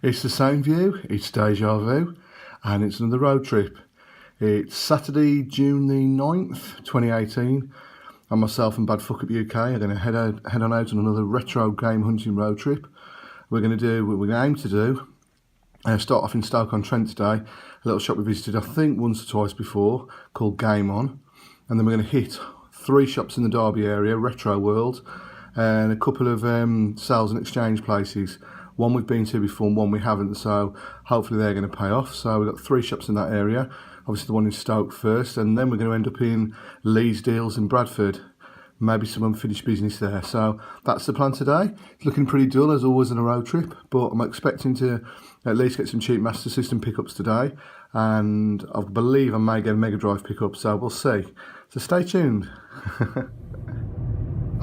It's the same view, it's deja vu, and it's another road trip. It's Saturday, June the 9th, 2018, and myself and Bad Fuck Up UK are going to head on out on another retro game hunting road trip. We're going to do what we're going to aim to do. Start off in Stoke-on-Trent today, a little shop we visited I think once or twice before, called Game On. And then we're going to hit 3 shops in the Derby area, Retro World, and a couple of sales and exchange places. One we've been to before and one we haven't, so hopefully they're going to pay off. So we've got 3 shops in that area, obviously the one in Stoke first, and then we're going to end up in Leeds, Deals and Bradford. Maybe some unfinished business there. So that's the plan today. It's looking pretty dull as always on a road trip, but I'm expecting to at least get some cheap Master System pickups today, and I believe I may get a Mega Drive pickup, so we'll see. So stay tuned.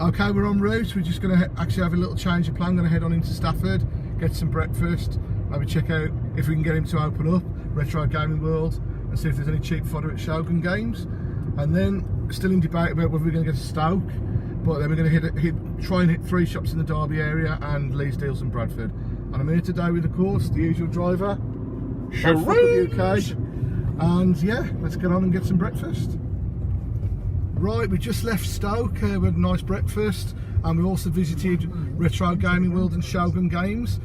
Okay, we're en route. We're just going to actually have a little change of plan. Going to head on into Stafford, get some breakfast, maybe check out if we can get him to open up Retro Gaming World and see if there's any cheap fodder at Shogun Games. And then still in debate about whether we're going to get to Stoke, but then we're going to try and hit 3 shops in the Derby area and Leeds, Deals and Bradford. And I'm here today with, of course, the usual driver, UK. And yeah, let's get on and get some breakfast. Right, we just left Stoke, we had a nice breakfast, and we also visited Retro Gaming World and Shogun Games.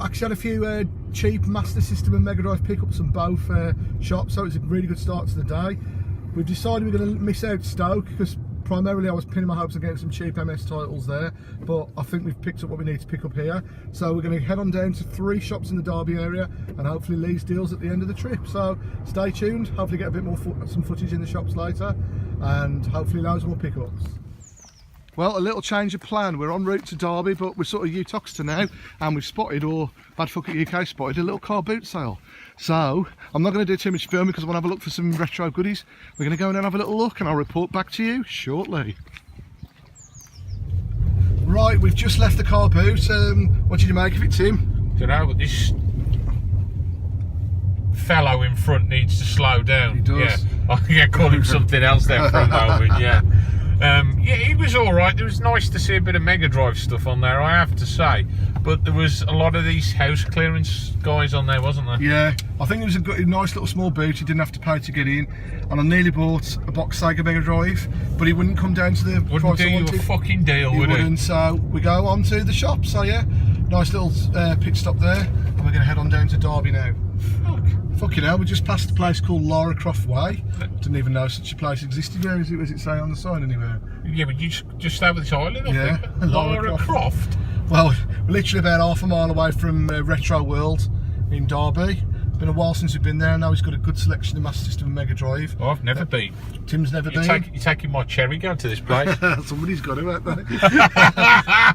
Actually had a few cheap Master System and Mega Drive pickups in both shops, so it's a really good start to the day. We've decided we're going to miss out Stoke because primarily I was pinning my hopes on getting some cheap MS titles there, but I think we've picked up what we need to pick up here. So we're going to head on down to 3 shops in the Derby area and hopefully Leeds Deals at the end of the trip. So stay tuned, hopefully get a bit more some footage in the shops later, and hopefully loads more pickups. Well, a little change of plan. We're en route to Derby, but we're sort of Utoxeter now, and we've spotted, or Bad Fuck Up UK spotted, a little car boot sale. So I'm not going to do too much filming because I want to have a look for some retro goodies. We're going to go in and have a little look, and I'll report back to you shortly. Right, we've just left the car boot. What did you make of it, Tim? I don't know, but this fellow in front needs to slow down. He does. Yeah, I think I call him something else there for a moment. Yeah. Yeah, it was alright. It was nice to see a bit of Mega Drive stuff on there, I have to say. But there was a lot of these house clearance guys on there, wasn't there? Yeah, I think it was a nice little small boot. You didn't have to pay to get in. And I nearly bought a box Sega Mega Drive, but he wouldn't come down to the Wouldn't price do I you wanted. a fucking deal, He would wouldn't, so we go on to the shop. So yeah, nice little pit stop there. And we're going to head on down to Derby now. Fucking hell, we just passed a place called Lara Croft Way. Didn't even know such a place existed. Where is it? Was it say on the sign anywhere? Yeah, but you just over this island, Yeah, I think. Lara Croft. Well, we're literally about half a mile away from Retro World in Derby. It's been a while since we've been there. Now he's got a good selection of Master System and Mega Drive. Oh, I've never been. Tim's never been. You're taking my cherry going to this place. Somebody's got to, haven't they?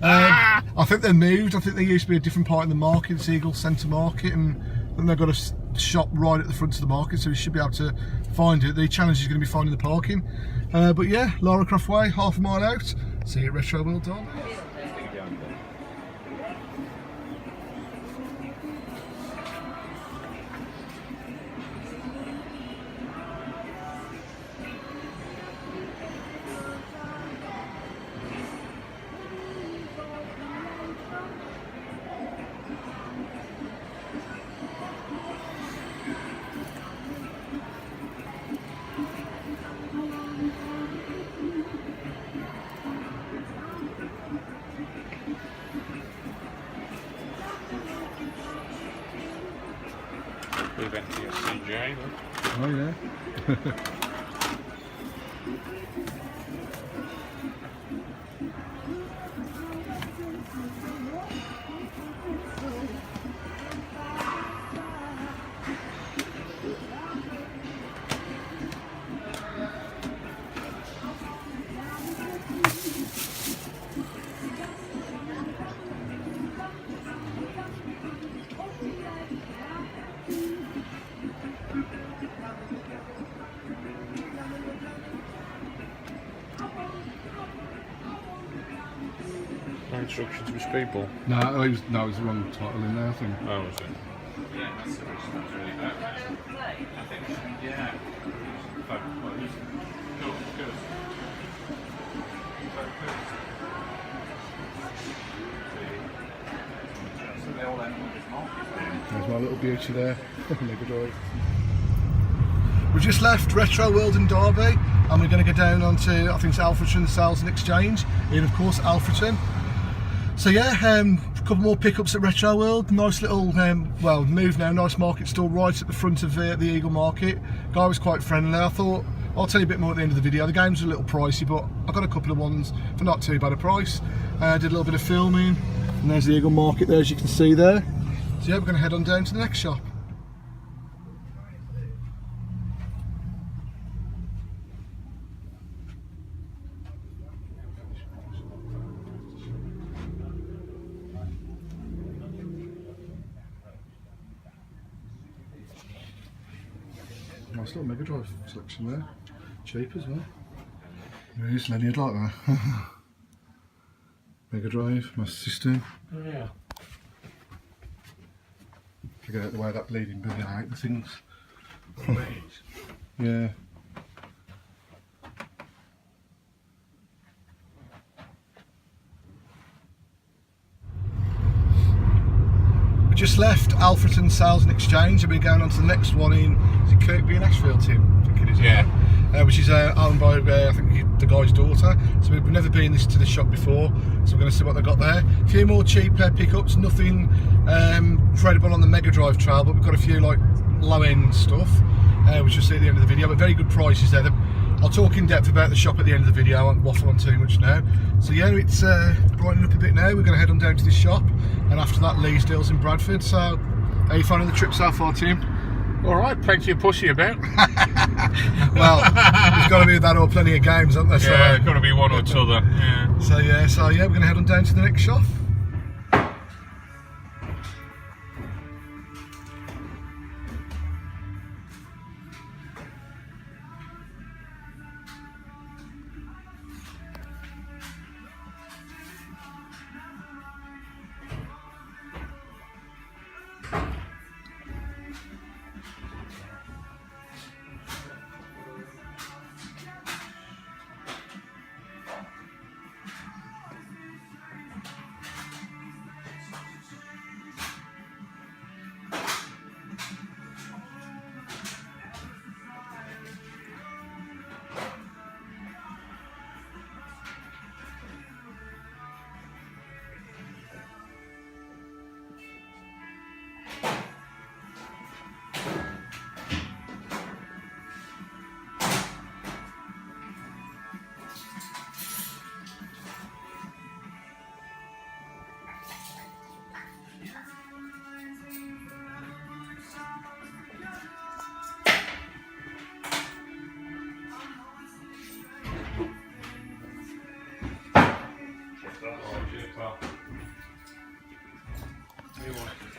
I think they moved. I think they used to be a different part in the market, it's Eagle Centre Market, and then they've got a shop right at the front of the market, so we should be able to find it. The challenge is going to be finding the parking. But yeah, Lara Croft Way, half a mile out. See you at Retro World Derby. We've been to CJ. Oh yeah. No instruction to his people. No, it was the wrong title in there, I think. Oh, was it? Yeah. So they all There's my little beauty there, Mega Drive. We just left Retro World in Derby, and we're going to go down onto, I think it's Alfreton Sales and Exchange, in of course Alfreton. So yeah, a couple more pickups at Retro World. Nice little, well, move now, nice market stall right at the front of the Eagle Market. Guy was quite friendly. I thought, I'll tell you a bit more at the end of the video. The games are a little pricey, but I got a couple of ones for not too bad a price. Did a little bit of filming, and there's the Eagle Market there, as you can see there. So yeah, we're going to head on down to the next shop. Nice little Mega Drive selection there. Cheap as well. There is Lenny, I'd like that. Mega Drive, Master System. Yeah. Forget out the way that bleeding billion out the things. Yeah. Just left Alfreton Sales and Exchange, and we're going on to the next one in, is it Kirkby and Ashfield, Tim? I think it is. Yeah. Which is owned by I think the guy's daughter. So we've never been to this shop before, so we're going to see what they've got there. A few more cheap pickups, nothing credible on the Mega Drive trail, but we've got a few like low end stuff, which you'll see at the end of the video. But very good prices there. I'll talk in depth about the shop at the end of the video. I won't waffle on too much now. So yeah, it's brightening up a bit now. We're going to head on down to this shop, and after that, Leesdale's in Bradford. So, how are you finding the trip so far, Tim? All right, plenty of pussy about. Well, there's got to be that or plenty of games, aren't there? Yeah, got to be one or two other. Yeah. So yeah, we're going to head on down to the next shop.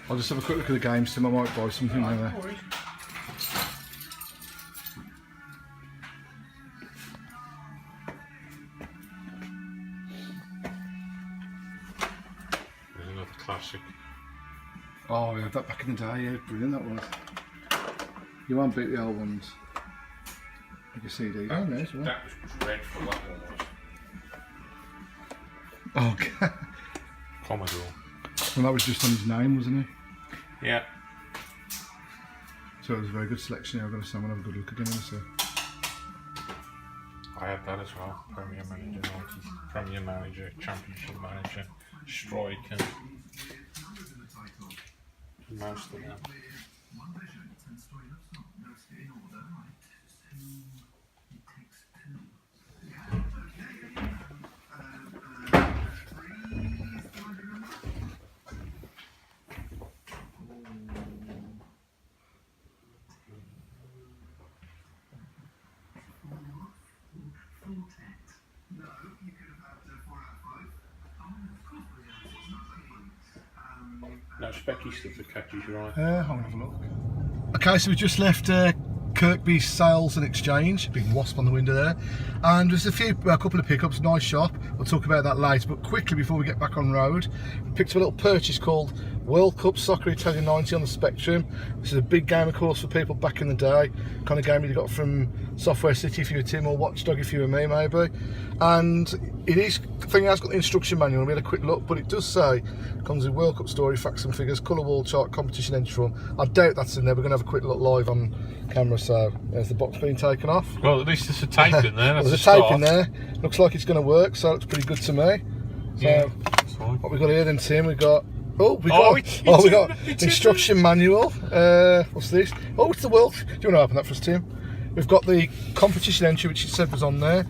I'll just have a quick look at the games, Tim. I might buy something there. There's another classic. Oh, we had that back in the day, yeah, brilliant that was. You won't beat the old ones. Like a CD. Oh, no, as well. That was dreadful, that one was. Oh, God. Commodore. Well, that was just on his name, wasn't he? Yeah. So it was a very good selection. I've got to say, I'm going to have a good look again. So. I had that as well. Premier Manager 90, Premier Manager, Championship Manager, Striker. Most of them. No specky stuff that catches your eye. I'll have a look. Okay, so we just left Kirkby Sales and Exchange. Big wasp on the window there. And there's a couple of pickups, nice shop. We'll talk about that later. But quickly, before we get back on road, we picked up a little purchase called World Cup Soccer Italia 90 on the Spectrum. This is a big game, of course, for people back in the day. Kind of game you got from Software City if you were Tim, or Watchdog if you were me, maybe. And it is, I think it has got the instruction manual. We had a quick look, but it does say comes with World Cup story, facts and figures, colour wall chart, competition entry form. I doubt that's in there. We're going to have a quick look live on camera. So there's the box being taken off. Well, at least there's a tape in there. There's a tape in there. Looks like it's going to work, so it looks pretty good to me. So Yeah, what we got here then, Tim? We got we got instruction manual. What's this? Oh, it's the world. Do you want to open that for us, Tim? We've got the competition entry, which it said was on there.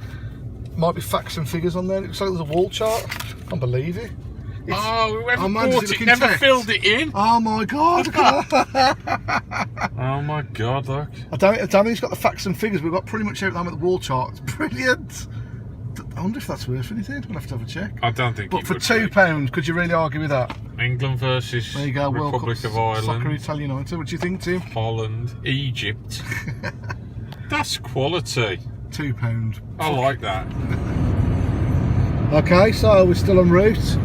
Might be facts and figures on there. It looks like there's a wall chart. I can't believe it. Whoever man, bought it never filled it in. Oh my god! Oh my god, look. I don't think it's got the facts and figures. We've got pretty much everything at the wall chart. It's brilliant. I wonder if that's worth anything. We'll have to have a check. I don't think. But for £2, could you really argue with that? England versus There you go, Republic of Ireland, Soccer Italia 90. What do you think, Tim? Holland, Egypt. That's quality. £2. I like that. Okay, so we're still en route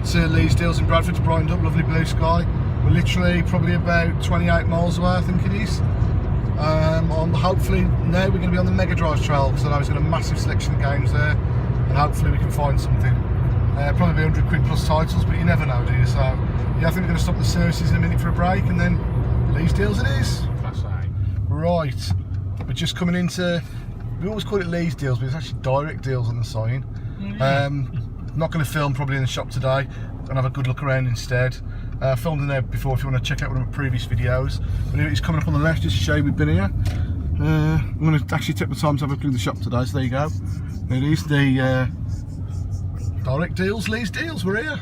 to Lee's Deals in Bradford to Brighton up, lovely blue sky. We're literally probably about 28 miles away, I think it is. Hopefully now we're going to be on the Mega Drive trail, because I know he's got a massive selection of games there, and hopefully we can find something. Probably £100 plus titles, but you never know, do you? So yeah, I think we're going to stop the services in a minute for a break, and then Lee's Deals it is. That's right. Right, we're just coming into, we always call it Lee's Deals, but it's actually Direct Deals on the sign. Not going to film probably in the shop today, and have a good look around instead. Filmed in there before if you want to check out one of my previous videos. But it's coming up on the left just to show you we've been here. I'm going to actually take the time to have a look at the shop today, so there you go. There it is, the Direct Deals, Lee's Deals, we're here.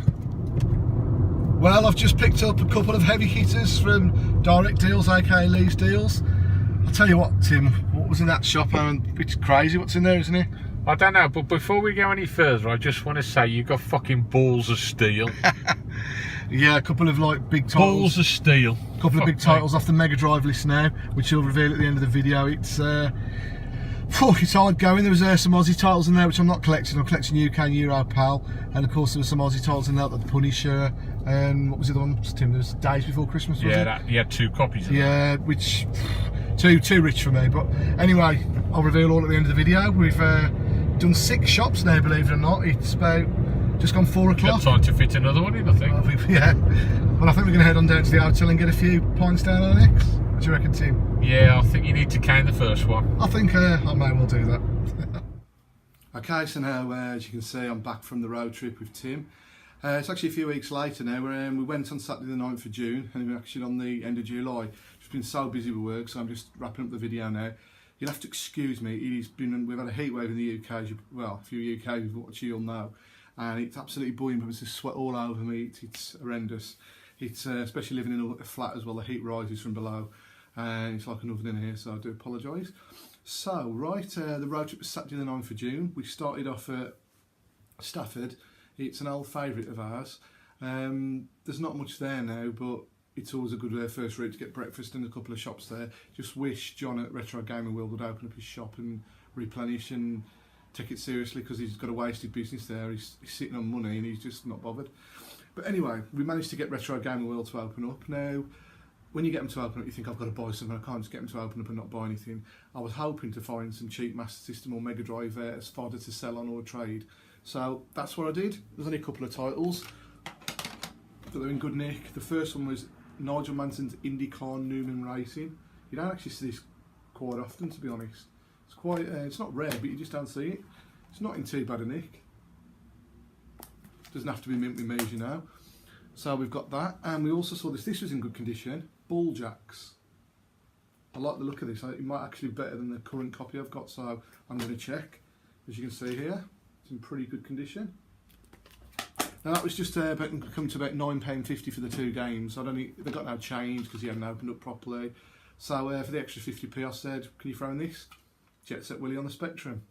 Well, I've just picked up a couple of heavy hitters from Direct Deals, aka Lee's Deals. I'll tell you what, Tim, what was in that shop? It's crazy what's in there, isn't it? I don't know, but before we go any further, I just want to say you got fucking balls of steel. Yeah, a couple of like big titles. Balls of steel. A couple of big titles off the Mega Drive list now, which I'll reveal at the end of the video. It's hard going. There was some Aussie titles in there which I'm not collecting. I'm collecting UK and Euro PAL, and of course there were some Aussie titles in there, like the Punisher, and what was the other one, Tim? There was Days Before Christmas, wasn't it? You had 2 copies of that. Yeah, which too rich for me. But anyway, I'll reveal all at the end of the video. We've done 6 shops now, believe it or not. It's about just gone 4 o'clock. Got time to fit another one in, I think. Yeah. Well, I think we're going to head on down to the hotel and get a few pints down our necks. What do you reckon, Tim? Yeah, I think you need to count the first one. I think I may well do that. Okay, so now, as you can see, I'm back from the road trip with Tim. It's actually a few weeks later now. We went on Saturday the 9th of June, and we're actually on the end of July. Just been so busy with work, so I'm just wrapping up the video now. You'll have to excuse me. We've had a heat wave in the UK. Well, if you're UK, you'll know. And it's absolutely boiling, but there's sweat all over me. It's horrendous. It's especially living in a flat as well. The heat rises from below, and it's like an oven in here. So I do apologise. So right, the road trip was Saturday the 9th of June. We started off at Stafford. It's an old favourite of ours. There's not much there now, but it's always a good first route to get breakfast and a couple of shops there. Just wish John at Retro Gaming World would open up his shop and replenish and take it seriously, because he's got a wasted business there. He's sitting on money and he's just not bothered. But anyway, we managed to get Retro Gaming World to open up. Now, when you get them to open up, you think, I've got to buy something. I can't just get them to open up and not buy anything. I was hoping to find some cheap Master System or Mega Drive as fodder to sell on or trade. So that's what I did. There's only a couple of titles, but they're in good nick. The first one was Nigel Manson's IndyCar Newman Racing. You don't actually see this quite often, to be honest. It's quite, it's not rare, but you just don't see it. It's not in too bad a nick. Doesn't have to be mint with me, as you know. So we've got that, and we also saw this. This was in good condition. Ball Jacks. I like the look of this. It might actually be better than the current copy I've got, so I'm going to check. As you can see here, it's in pretty good condition. Now that was just come to about £9.50 for the 2 games. I don't think they got no change because he hadn't opened up properly. So for the extra 50p, I said, can you throw in this? Jet Set Willie on the Spectrum.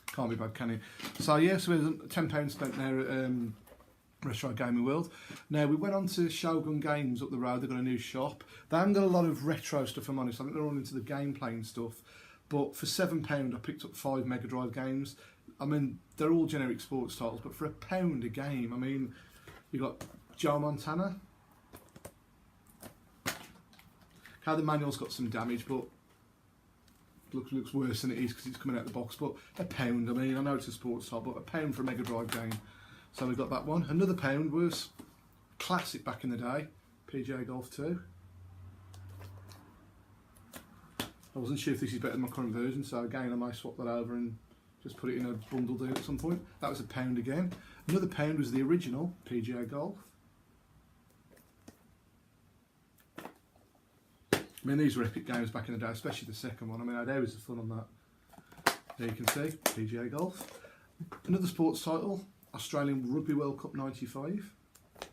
Can't be bad, can it? So yeah, so there's £10 spent there at Retro Gaming World. Now we went on to Shogun Games up the road. They've got a new shop. They haven't got a lot of retro stuff, if I'm honest. I think they're all into the game playing stuff. But for £7, I picked up 5 Mega Drive games. I mean, they're all generic sports titles, but for £1 a game, I mean, you got Joe Montana. How the manual's got some damage, but looks worse than it is because it's coming out of the box. But £1, I mean, I know it's a sports title, but £1 for a Mega Drive game. So we got that one. Another £1 was classic back in the day, PGA Golf 2. I wasn't sure if this is better than my current version, so again I might swap that over and just put it in a bundle deal at some point. That was £1 again. Another £1 was the original PGA Golf. I mean, these were epic games back in the day, especially the second one. I mean, I had hours of fun on that. There you can see, PGA Golf. Another sports title, Australian Rugby World Cup 95. As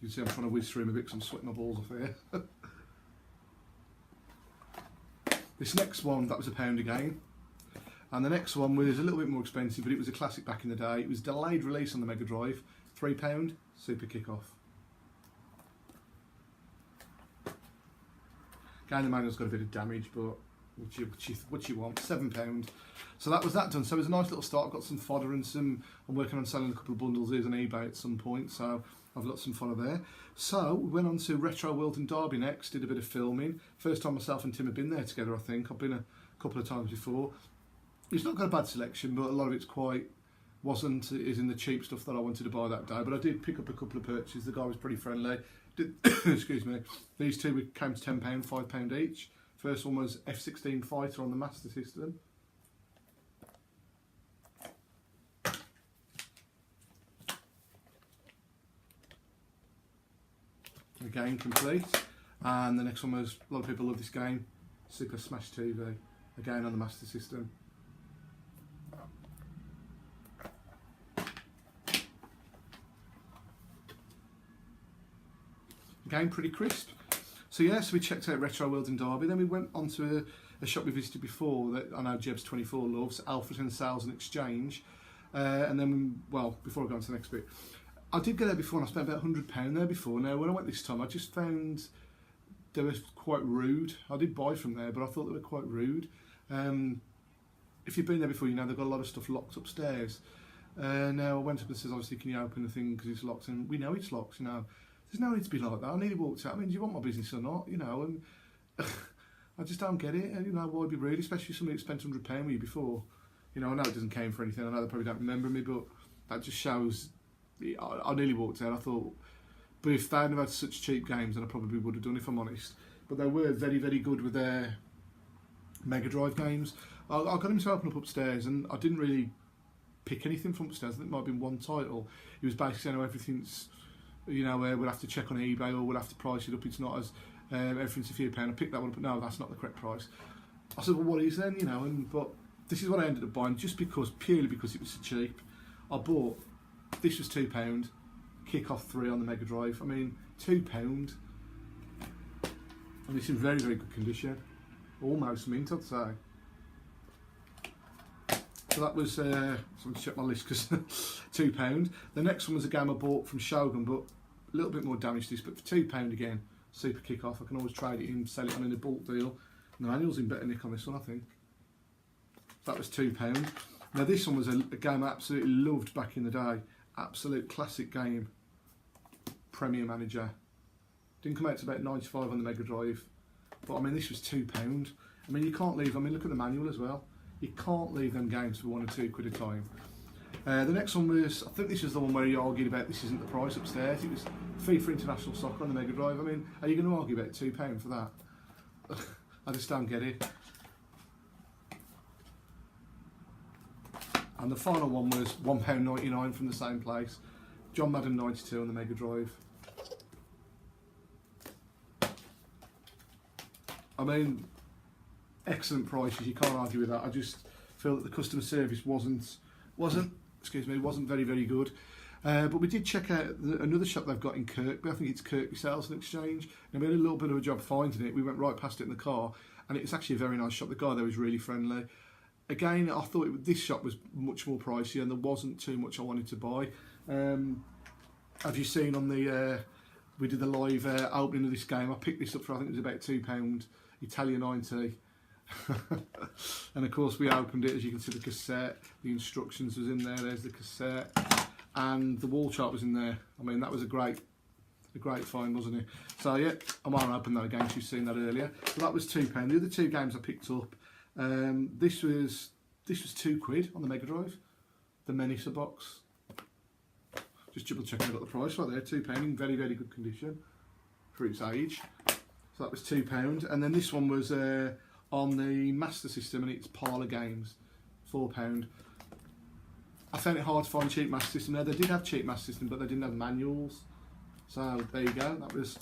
you can see, I'm trying to whiz through them a bit because I'm sweating my balls off here. This next one, that was £1 again. And the next one was a little bit more expensive, but it was a classic back in the day. It was delayed release on the Mega Drive, £3, Super Kickoff. Again, the manual's got a bit of damage, but what you want, £7. So that was that done. So it was a nice little start. I've got some fodder and I'm working on selling a couple of bundles here on eBay at some point, so I've got some fodder there. So we went on to Retro World in Derby next, did a bit of filming. First time myself and Tim have been there together, I think. I've been a couple of times before. It's not got a bad selection, but a lot of it's is in the cheap stuff that I wanted to buy that day. But I did pick up a couple of purchases. The guy was pretty friendly. Excuse me. These two came to £10, £5 each. First one was F-16 Fighter on the Master System. Again, complete. And the next one was, a lot of people love this game, Super Smash TV. Again, on the Master System. Again, pretty crisp. So yeah, so we checked out Retro World in Derby. Then we went on to a shop we visited before that I know Jebs24 loves, Alfreton Sales and Exchange. And then, well, before I go on to the next bit, I did go there before and I spent about £100 there before. Now, when I went this time, I just found they were quite rude. I did buy from there, but I thought they were quite rude. If you've been there before, you know they've got a lot of stuff locked upstairs. Now, I went up and said, obviously, can you open the thing because it's locked? And we know it's locked, you know. There's no need to be like that. I nearly walked out. I mean, do you want my business or not? You know, and I just don't get it. And you know, why be rude, especially if somebody spent £100 with you before. You know, I know it doesn't count for anything. I know they probably don't remember me, but that just shows. I nearly walked out. I thought, but if they hadn't had such cheap games, then I probably would have done, if I'm honest. But they were very, very good with their Mega Drive games. I got him to open up upstairs, and I didn't really pick anything from upstairs. I think it might have been one title. He was basically saying, everything's, you know, we'll have to check on eBay or we'll have to price it up. It's not as everything's a few pound. I picked that one up, but no, that's not the correct price. I said, well, what is then? You know, but this is what I ended up buying just purely because it was so cheap. I bought, this was £2, Kickoff 3 on the Mega Drive. I mean, £2, and it's in very, very good condition. Almost mint, I'd say. So that was, so I'm check my list because £2. The next one was a game I bought from Shogun, but a little bit more damage to this, but for £2 again, Super Kickoff. I can always trade it in, sell it on in a bulk deal. And the manual's in better nick on this one, I think. That was £2. Now this one was a game I absolutely loved back in the day. Absolute classic game. Premier Manager. Didn't come out to about 95 on the Mega Drive. But I mean, this was £2. I mean, you can't leave, I mean, look at the manual as well. You can't leave them games for £1 or £2 a time. The next one was, I think this was the one where he argued about this isn't the price upstairs. It was FIFA International Soccer on the Mega Drive. I mean, are you going to argue about £2 for that? I just don't get it. And the final one was £1.99 from the same place. John Madden 92 on the Mega Drive. I mean, excellent prices, you can't argue with that. I just feel that the customer service wasn't very, very good. But we did check out another shop they've got in Kirkby. I think it's Kirkby Sales and Exchange. And we had a little bit of a job finding it. We went right past it in the car, and it's actually a very nice shop. The guy there was really friendly. Again, I thought this shop was much more pricey, and there wasn't too much I wanted to buy. Have you seen on the we did the live opening of this game? I picked this up for, I think it was about £2, Italia 90. And of course we opened it, as you can see the cassette, the instructions was in there, there's the cassette, and the wall chart was in there. I mean, that was a great find, wasn't it? So yeah, I might open that again, you've seen that earlier. So that was £2. The other two games I picked up, this was £2 on the Mega Drive, the Menisa box. Just double checking I got the price right there, £2 in very, very good condition for its age. So that was £2. And then this one was on the Master System, and it's Parlour Games, £4. I found it hard to find cheap Master System there. They did have cheap Master System, but they didn't have manuals. So there you go. That was,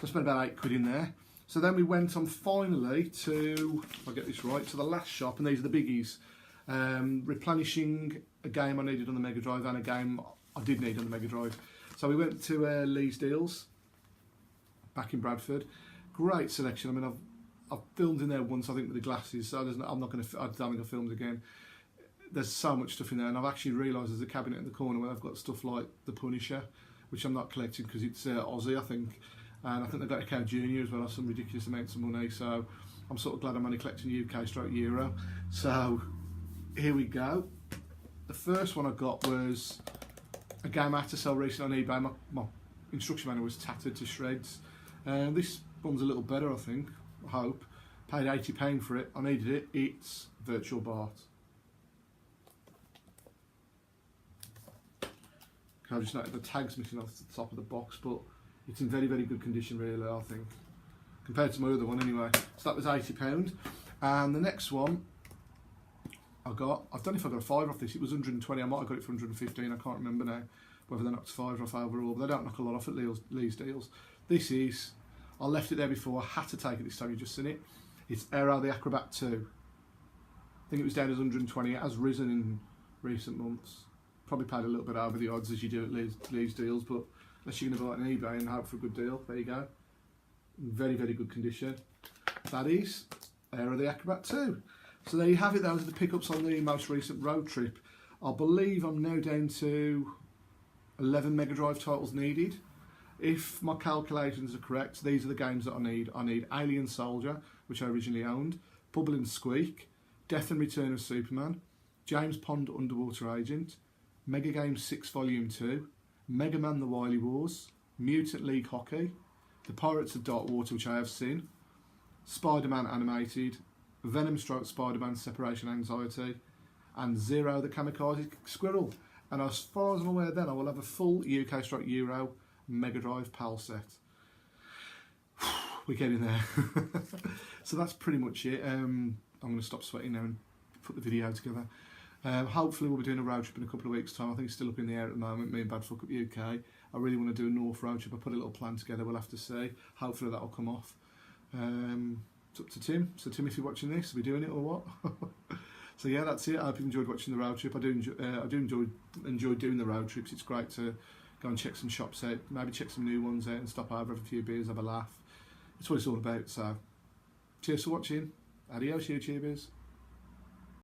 I spent about £8 in there. So then we went on finally to, if I get this right, to the last shop, and these are the biggies. Replenishing a game I needed on the Mega Drive and a game I did need on the Mega Drive. So we went to Lee's Deals, back in Bradford. Great selection. I mean, I've filmed in there once, I think, with the glasses, so I'm not going to, I don't think I'll film it again. There's so much stuff in there, and I've actually realised there's a cabinet in the corner where I've got stuff like The Punisher, which I'm not collecting because it's Aussie, I think. And I think they've got a Cow Junior as well, some ridiculous amounts of money, so I'm sort of glad I'm only collecting UK/Euro. So here we go. The first one I got was a game I had to sell recently on eBay. My instruction manual was tattered to shreds. This one's a little better, I think, I hope. Paid £80 for it, I needed it. It's Virtual Bart. I just noticed the tag's missing off the top of the box, but it's in very, very good condition really, I think, compared to my other one anyway. So that was £80. And the next one I got, I don't know if I got a £5 off this, it was 120, I might have got it for 115, I can't remember now whether they knocked £5 off overall, but they don't knock a lot off at Lee's Deals. This is, I left it there before, I had to take it this time, you've just seen it. It's Aero the Acrobat 2. I think it was down as 120, it has risen in recent months. Probably paid a little bit over the odds as you do at Lee's Deals, but unless you're going to buy it on eBay and hope for a good deal, there you go. In very, very good condition. That is Aero the Acrobat 2. So there you have it, those are the pickups on the most recent road trip. I believe I'm now down to 11 Mega Drive titles needed. If my calculations are correct, these are the games that I need. I need Alien Soldier, which I originally owned, Bubble and Squeak, Death and Return of Superman, James Pond Underwater Agent, Mega Games 6 Volume 2, Mega Man The Wily Wars, Mutant League Hockey, The Pirates of Darkwater, which I have seen, Spider-Man Animated, Venom Stroke Spider-Man Separation Anxiety, and Zero the Kamikaze Squirrel. And as far as I'm aware then, I will have a full UK/Euro Mega Drive PAL set. We're getting there. So that's pretty much it. I'm going to stop sweating now and put the video together. Hopefully we'll be doing a road trip in a couple of weeks' time. I think it's still up in the air at the moment, me and Badfuck Up UK. I really want to do a North road trip. I put a little plan together, we'll have to see. Hopefully that'll come off. It's up to Tim. So Tim, if you're watching this, are we doing it or what? So yeah, that's it. I hope you enjoyed watching the road trip. I do enjoy doing the road trips. It's great to go and check some shops out, maybe check some new ones out and stop over, have a few beers, have a laugh. It's what it's all about. So cheers for watching. Adios, YouTubers.